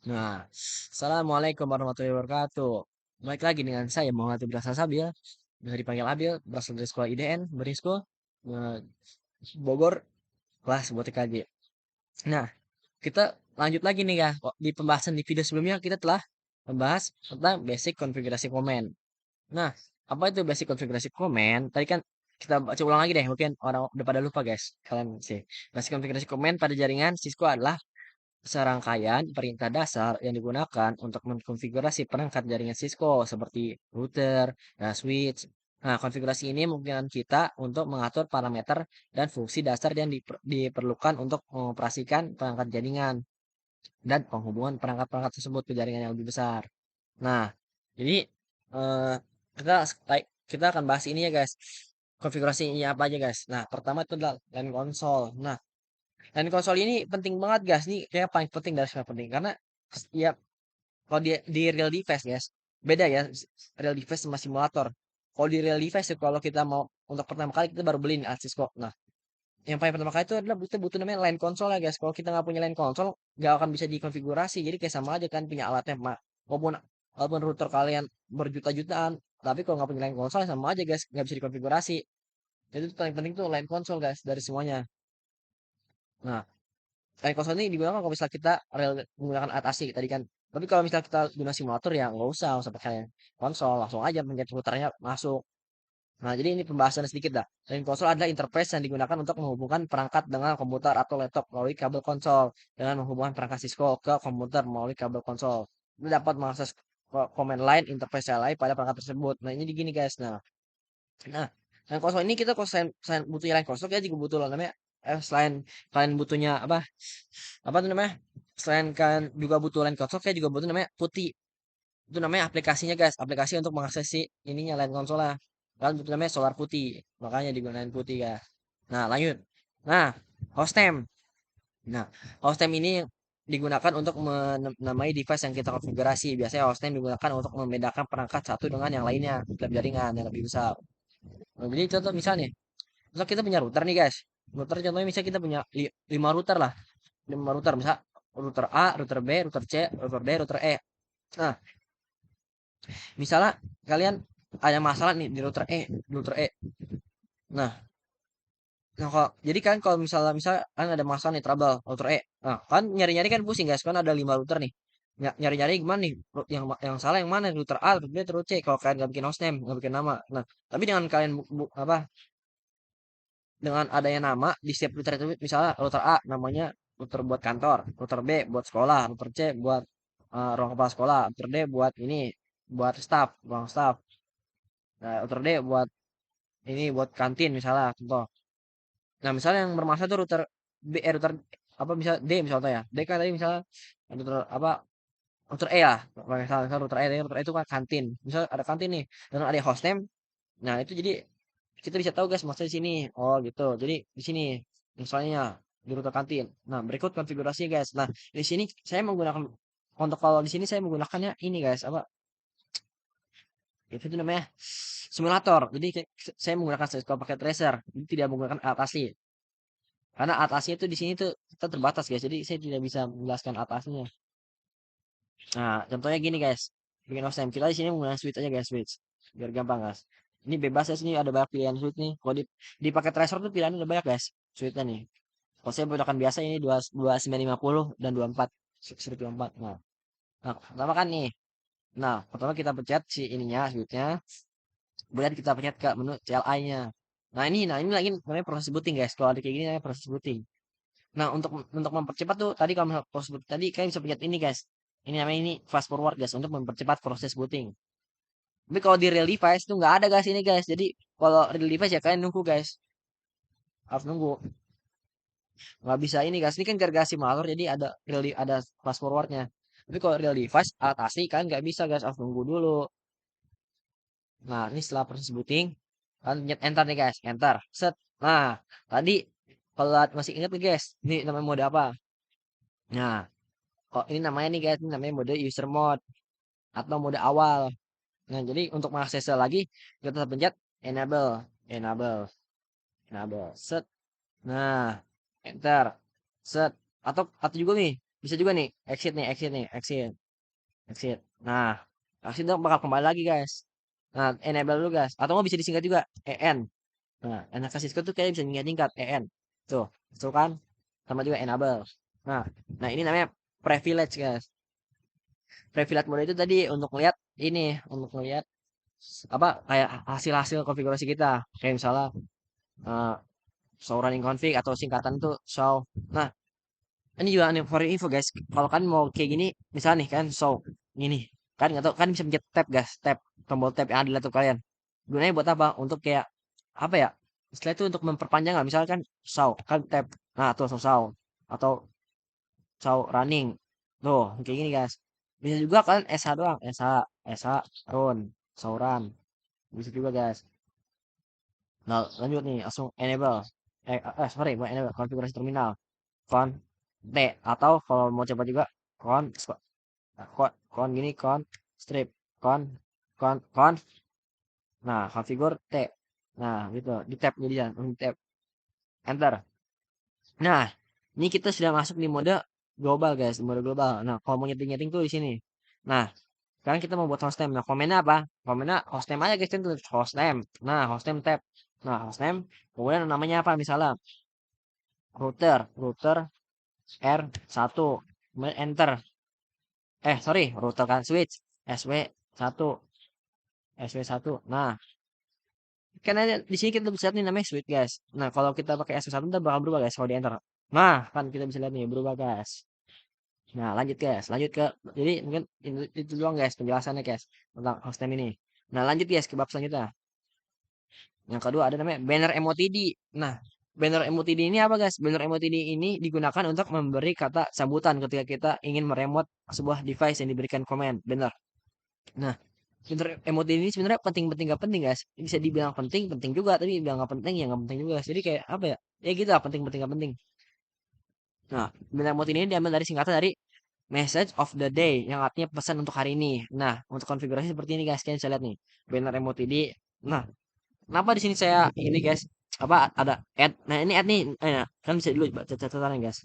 Nah, Assalamualaikum warahmatullahi wabarakatuh. Baik lagi dengan saya Muhammad Ibrahim Sabil, dari dipanggil Abil, berasal dari sekolah IDN, Berisko, eh, Bogor, kelas buat TKJ. Nah, kita lanjut lagi nih ya. Di pembahasan di video sebelumnya kita telah membahas tentang basic konfigurasi komen. Nah, apa itu basic konfigurasi komen? Tadi kan kita baca ulang lagi deh, mungkin orang udah pada lupa guys. Kalian sih. Basic konfigurasi komen pada jaringan Cisco adalah serangkaian perintah dasar yang digunakan untuk mengkonfigurasi perangkat jaringan Cisco seperti router, switch. Nah, konfigurasi ini memungkinkan kita untuk mengatur parameter dan fungsi dasar yang diperlukan untuk mengoperasikan perangkat jaringan dan penghubungan perangkat-perangkat tersebut ke jaringan yang lebih besar. Nah, jadi eh, kita kita akan bahas ini ya guys. Konfigurasinya apa aja guys? Nah, pertama itu adalah LAN console. Nah, dan konsol ini penting banget guys, nih kayak paling penting dari semua penting karena ya kalau di real device guys beda ya real device sama simulator. Kalau di real device ya, kalau kita mau untuk pertama kali kita baru beli nih Asus kok. Nah, yang paling pertama kali itu adalah kita butuh namanya line console ya guys. Kalau kita nggak punya line console nggak akan bisa dikonfigurasi. Jadi kayak sama aja kan punya alatnya maupun walaupun router kalian berjuta-jutaan, tapi kalau nggak punya line console sama aja guys nggak bisa dikonfigurasi. Jadi itu paling penting tuh line console guys dari semuanya. Nah, kayak konsol ini digunakan kalau misalnya kita menggunakan alat asli tadi kan. Tapi kalau misalnya kita guna simulator ya nggak usah pakai konsol, langsung aja pencet putarnya masuk. Nah, jadi ini pembahasan sedikit dah. Dan konsol adalah interface yang digunakan untuk menghubungkan perangkat dengan komputer atau laptop melalui kabel konsol dengan menghubungkan perangkat Cisco ke komputer melalui kabel konsol. Ini dapat mengakses command line interface lain pada perangkat tersebut. Nah, ini gini guys. Nah, dan konsol ini kita kalau selain butuhnya line konsol kita juga butuh lah namanya selain kalian butuhnya apa tuh namanya? Selain kan juga butuh line konsol, kayak juga butuh namanya putih. Itu namanya aplikasinya guys, aplikasi untuk mengakses si ininya line konsol lah. Kalian butuh namanya solar putih, makanya digunakan putih guys. Nah, lanjut. Nah, hostem. Nah, hostem ini digunakan untuk menamai device yang kita konfigurasi. Biasanya hostem digunakan untuk membedakan perangkat satu dengan yang lainnya dalam jaringan yang lebih besar. Nah, jadi contoh misalnya, misal kita punya router nih guys. Router contohnya misal kita punya 5 router lah. 5 router misal router A, router B, router C, router D, router E. Nah, misalnya kalian ada masalah nih di router E, router E. Nah, nah kok jadi kan kalau misalnya kan ada masalah nih trouble router E. Nah, kan nyari-nyari kan pusing guys, kan ada 5 router nih. Nyari-nyari gimana nih yang salah yang mana router A, router B, router C kalau kalian nggak bikin hostname, nggak bikin nama. Nah, tapi dengan kalian apa dengan adanya nama di setiap router itu misalnya router A namanya router buat kantor, router B buat sekolah, router C buat ruang kepala sekolah, router D buat ini buat staff, ruang staff. Nah, router D buat ini buat kantin misalnya contoh. Nah, misalnya yang bermasalah itu router apa misal D misalnya ya. D kan tadi misalnya router apa router E lah. Kalau misalnya router E itu kan kantin. Misal ada kantin nih dan ada hostname. Nah, itu jadi kita bisa tahu guys maksudnya di sini. Oh, gitu. Jadi di sini misalnya di router kantin. Nah, berikut konfigurasinya guys. Nah, di sini saya menggunakan untuk kalau di sini saya menggunakannya ini guys, apa itu namanya simulator. Jadi saya menggunakan Cisco pakai tracer, jadi tidak menggunakan alat asli. Karena alat aslinya itu di sini tuh kita terbatas guys. Jadi saya tidak bisa menjelaskan alat aslinya. Nah, contohnya gini guys. Bikin hostname kita di sini menggunakan switch aja guys, switch. Biar gampang guys. Ini bebas ya sini ada banyak pilihan switch nih. Kalau di pakai tracer tuh pilihannya ada banyak guys. Switchnya nih. Kalau saya menggunakan biasa ini 2950 dan 24 124. Nah, pertama kan nih. Nah, pertama kita pencet si ininya switchnya. Kemudian kita pencet ke menu CLI-nya. Nah ini lagi namanya proses booting guys. Kalau ada kayak gini namanya proses booting. Nah, untuk mempercepat tuh tadi kalau misalnya proses booting tadi kalian bisa pencet ini guys. Ini namanya ini fast forward guys untuk mempercepat proses booting. Tapi kalau di real device tuh nggak ada guys ini guys. Jadi kalau real device ya kalian nunggu guys. Harus nunggu. Nggak bisa ini guys. Ini kan gara-gara simulator jadi ada fast forwardnya. Tapi kalau real device alat asli kan nggak bisa guys. Harus nunggu dulu. Nah, ini setelah proses booting, kalian pencet enter nih guys, enter. Set. Nah, tadi kalau masih ingat nih guys, ini namanya mode apa? Nah, kok ini namanya nih guys, ini namanya mode user mode atau mode awal. Nah, jadi untuk mengaksesnya lagi, kita pencet enable, enable, enable. Set. Nah, enter. Set. Atau juga nih, Bisa juga nih, exit, exit. Nah, exit dong bakal kembali lagi guys. Nah, enable dulu guys. Atau mau bisa disingkat juga, en. Nah, enak Cisco tuh kayak bisa singkat en. Tuh, tuh kan? Sama juga enable. Nah, nah ini namanya privilege guys. Privilege mode itu tadi untuk melihat ini, untuk melihat apa kayak hasil-hasil konfigurasi kita. Kayak misalnya eh, show running config atau singkatan itu show. Nah, ini juga nih for info guys. Kalau kan mau kayak gini, misalnya nih kan show gini, kan nggak tahu kan bisa pencet tab guys, tab tombol tab yang ada di laptop kalian. Gunanya buat apa? Untuk kayak apa ya? Setelah itu untuk memperpanjang lah. Misalkan show kan tab, nah tuh show atau show running, tuh kayak gini guys. Bisa juga kalian SH doang, SH run, show run, bisa juga guys. Nah lanjut nih langsung enable, sorry bukan enable, konfigurasi terminal, con T atau kalau mau coba juga con con gini con strip con con nah configure T, nah gitu di tab jadi ya di tab enter. Nah ini kita sudah masuk di mode global guys, di mode global. Nah kalau mau nyeting-nyeting tuh di sini. Nah sekarang kita mau buat hostname. Nah komennya apa? Komennya hostname aja guys, itu hostname. Nah hostname tab, nah hostname kemudian namanya apa misalnya router R1, kemudian enter. Sorry, router kan switch SW1, SW1. Nah, kan ada di sini kita bisa lihat nih namanya switch, guys. Nah, kalau kita pakai SW1 ntar bakal berubah, guys, kalau di enter. Nah, kan kita bisa lihat nih berubah, guys. Nah, lanjut, guys. Lanjut ke jadi mungkin itu doang, guys, penjelasannya, guys, tentang hostname ini. Nah, lanjut, guys, ke bab selanjutnya. Yang kedua ada namanya banner MOTD. Nah, banner MOTD ini apa, guys? Banner MOTD ini digunakan untuk memberi kata sambutan ketika kita ingin meremote sebuah device yang diberikan komen banner. Nah, fitur emot ini sebenarnya penting-penting gak penting guys. Bisa dibilang penting, penting juga. Tapi bilang gak penting ya gak penting juga. Jadi kayak apa ya? Ya gitu lah penting-penting gak penting. Nah, banner emot ini diambil dari singkatan dari message of the day yang artinya pesan untuk hari ini. Nah, untuk konfigurasi seperti ini guys. Kalian bisa lihat nih. Banner emot ini. Nah, kenapa di sini saya ini guys? Apa ada add? Nah, ini add nih. Kan bisa dulu baca catatannya guys.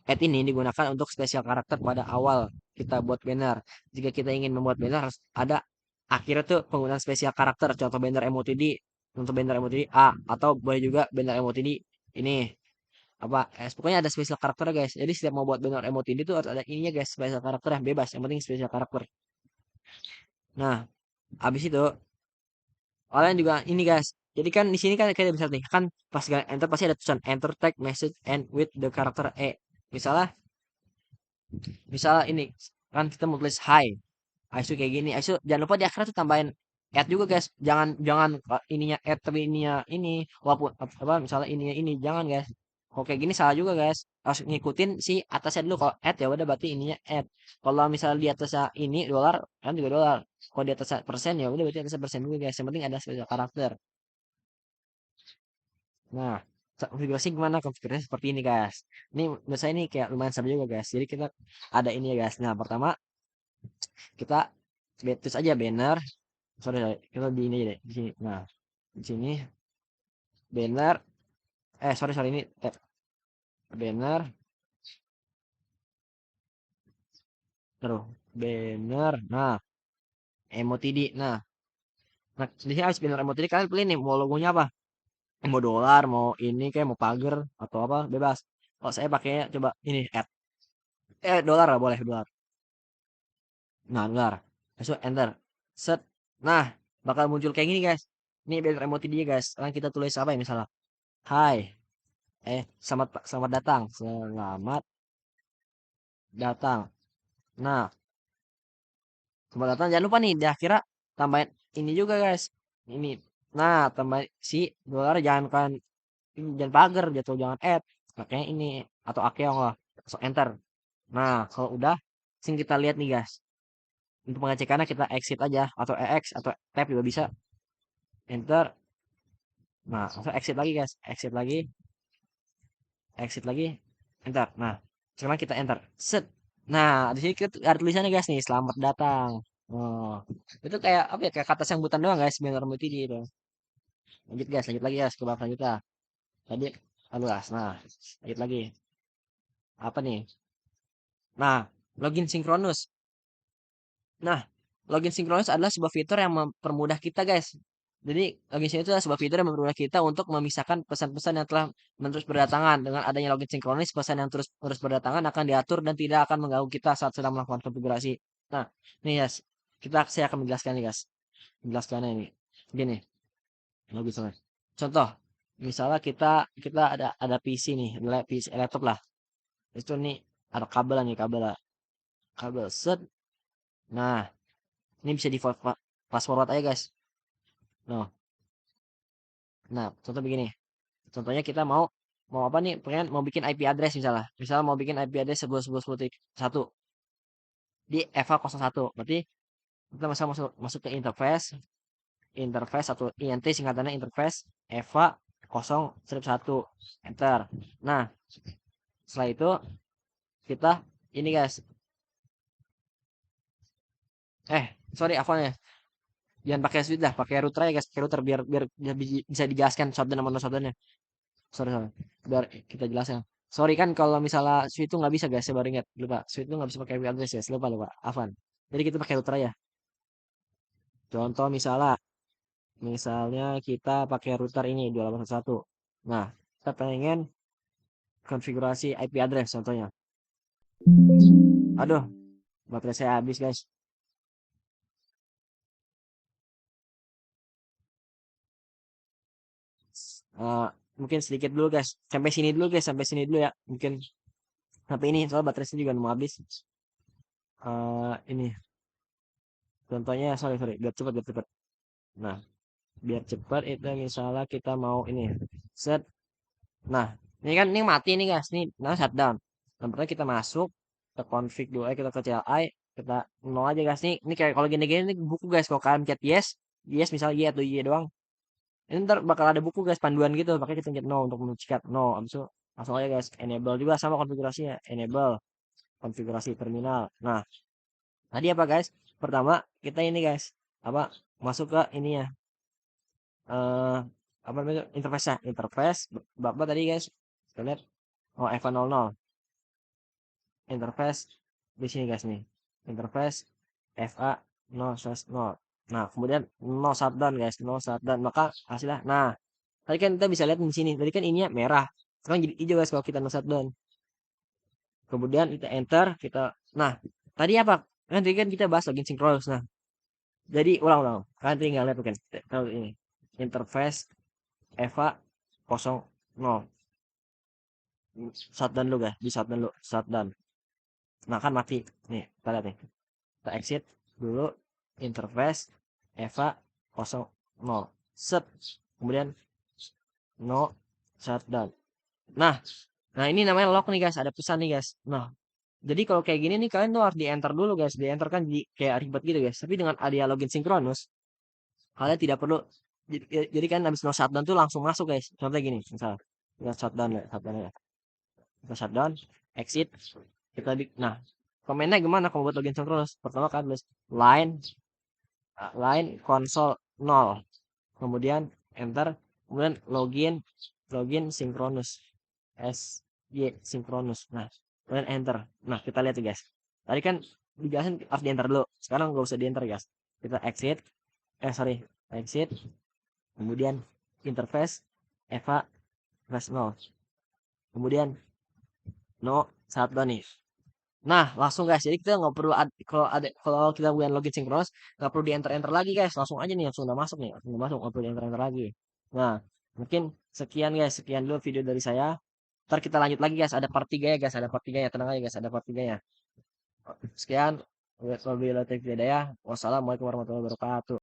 Add ini digunakan untuk spesial karakter pada awal kita buat banner. Jika kita ingin membuat banner harus ada akhirnya tuh penggunaan spesial karakter. Contoh banner emotidi untuk banner emotidi A atau boleh juga banner emotidi ini apa pokoknya ada spesial karakter guys. Jadi setiap mau buat banner emotidi itu harus ada ininya guys, spesial karakter yang bebas. Yang penting spesial karakter. Nah, habis itu kalian juga ini guys. Jadi kan di sini kan kita bisa nih kan pas enter pasti ada tulisan enter tag message and with the character E. Misalnya Misalnya ini kan kita mau tulis hi, Aisu kayak gini. Aisu jangan lupa di akhirnya tuh tambahin add juga guys. Jangan jangan ininya add tapi ininya ini walaupun apa misalnya ininya ini jangan guys. Kalau kayak gini salah juga guys. Harus ngikutin si atasnya dulu. Kalau add ya udah berarti ininya add. Kalau misalnya di atasnya ini dolar kan juga dolar. Kalau di atasnya persen ya udah berarti atasnya persen juga guys. Yang penting ada spesial karakter. Nah, konfigurasi gimana? Konfigurasi seperti ini guys. Ini menurut saya ini kayak lumayan seru juga guys. Jadi kita ada ini ya guys. Nah, pertama kita tulis aja banner, sorry kita di ini aja deh di sini. Nah di sini banner, sorry sorry ini banner terus banner. Nah emotidi. Nah di sini habis banner emotidi kalian pilih nih mau logonya apa, mau dolar mau ini kayak mau pagar atau apa bebas. Kalau saya pakainya coba ini add, dolar lah boleh dolar. Nah dolar masuk enter set. Nah bakal muncul kayak gini guys. Ini banner emotidi guys. Sekarang kita tulis apa ya misalnya hai, selamat selamat datang, selamat datang. Nah, selamat datang. Jangan lupa nih, di akhirnya tambahin ini juga guys. Ini. Nah, tambah si dolar jangan kan jangan pagar jatuh jangan add. Makanya ini atau akeong lah. So enter. Nah, kalau udah sing kita lihat nih guys. Untuk pengecekannya kita exit aja atau EX atau tab juga bisa. Enter. Nah, langsung exit lagi guys. Exit lagi, enter. Nah, sekarang kita enter. Set. Nah, di sini kita ada tulisannya guys nih, selamat datang. Oh, itu kayak apa ya? Kayak kata sambutan doang guys, banner mutidi itu. Lanjut lagi guys ke bab selanjutnya. Tadi aluas. Nah, lanjut lagi. Apa nih? Nah, login sinkronus. Nah, login sinkronus adalah sebuah fitur yang mempermudah kita, guys. Jadi, login sinkronus adalah sebuah fitur yang mempermudah kita untuk memisahkan pesan-pesan yang telah terus berdatangan. Dengan adanya login sinkronus, pesan yang terus terus berdatangan akan diatur dan tidak akan mengganggu kita saat sedang melakukan konfigurasi. Nah, nih guys, saya akan menjelaskan nih guys. Menjelaskannya ini. Gini, login sinkronus. Contoh, misalnya kita ada PC nih, PC laptop lah. Itu nih ada kabel nih, kabel lah. Kabel set. Nah, ini bisa di fast forward aja guys. Nah, contoh begini. Contohnya kita mau mau apa nih? Pengen mau bikin IP address misalnya. Misalnya mau bikin IP address 11.10.1 di EVA 01. Berarti kita masuk masuk ke interface, interface atau INT singkatannya interface EVA 0-1 enter. Nah, setelah itu kita ini guys. Sorry apa ya? Jangan pakai switch dah, pakai router ya guys, pakai router biar biar bisa dijelaskan shutdown sama no shutdownnya. Sorry, sorry. Biar kita jelasin. Sorry kan kalau misalnya Swift itu nggak bisa guys, saya baru ingat. Lupa. Swift itu nggak bisa pakai IP address guys. Lupa, lupa. Afan. Jadi kita pakai router ya. Contoh misalnya kita pakai router ini 2811. Nah, kita pengen konfigurasi IP address contohnya. Aduh, baterai saya habis guys. Eh, mungkin sedikit dulu guys. Sampai sini dulu guys, sampai sini dulu ya. Mungkin sampai ini soal baterai saya juga mau habis. Ini contohnya sorry sorry biar cepat biar cepat. Nah, biar cepat itu misalnya kita mau ini set. Nah, ini kan ini mati nih guys, nih nah shutdown. Nah, pertama kita masuk ke config dulu, kita ke CLI, kita nol aja guys nih. Ini kayak kalau gini-gini ini buku guys, kalau kalian pencet yes, yes misalnya y atau y doang. Ini ntar bakal ada buku guys panduan gitu, makanya kita pencet no untuk mencikat no. Abis itu langsung aja guys, enable juga sama konfigurasinya, enable konfigurasi terminal. Nah, tadi apa guys? Pertama kita ini guys, apa masuk ke ini ya, eh apa namanya interface ya interface bapak tadi guys kita lihat oh Eva 00 interface di sini guys nih interface FA 0/0. Nah kemudian no shutdown guys, no shutdown maka hasilnya nah tadi kan kita bisa lihat di sini tadi kan ininya merah sekarang jadi hijau guys kalau kita no shutdown. Kemudian kita enter kita nah tadi apa kan tadi kan kita bahas login synchronous. Nah jadi ulang-ulang kalian tinggal lihat kan kalau ini interface Eva 00 shutdown dulu guys, di shutdown dulu, shutdown. Nah kan mati, nih kita lihat nih, kita exit dulu, interface, Eva 00, set, kemudian no shutdown. Nah, nah ini namanya lock nih guys, ada pesan nih guys. Nah, jadi kalau kayak gini nih kalian tuh harus di enter dulu guys, di enter kan jadi kayak ribet gitu guys. Tapi dengan ada login sinkronus, kalian tidak perlu. Jadi kan habis no shutdown tuh langsung masuk guys. Contohnya gini, misalnya kita shutdown ya, shutdown ya. Kita shutdown, exit, nah komennya gimana kalau buat login sinkronus? Pertama kan tulis line line console 0, kemudian enter, kemudian login login sinkronus sy sinkronus. Nah, kemudian enter. Nah, kita lihat ya guys. Tadi kan dijelasin harus di enter dulu. Sekarang nggak usah di enter guys. Kita exit, sorry, exit, kemudian interface Eva plus 0, kemudian no shutdown nih. Nah, langsung guys. Jadi kita nggak perlu kalau kita bukan login sinkronus, nggak perlu di enter enter lagi guys. Langsung aja nih langsung udah masuk nih, langsung udah masuk nggak perlu di enter enter lagi. Nah, mungkin sekian guys, sekian dulu video dari saya. Ntar kita lanjut lagi guys. Ada part 3 ya guys, ada part 3 ya. Tenang aja guys, ada part 3 ya. Sekian. Wabillahi taufiq hidayah. Wassalamualaikum warahmatullahi wabarakatuh.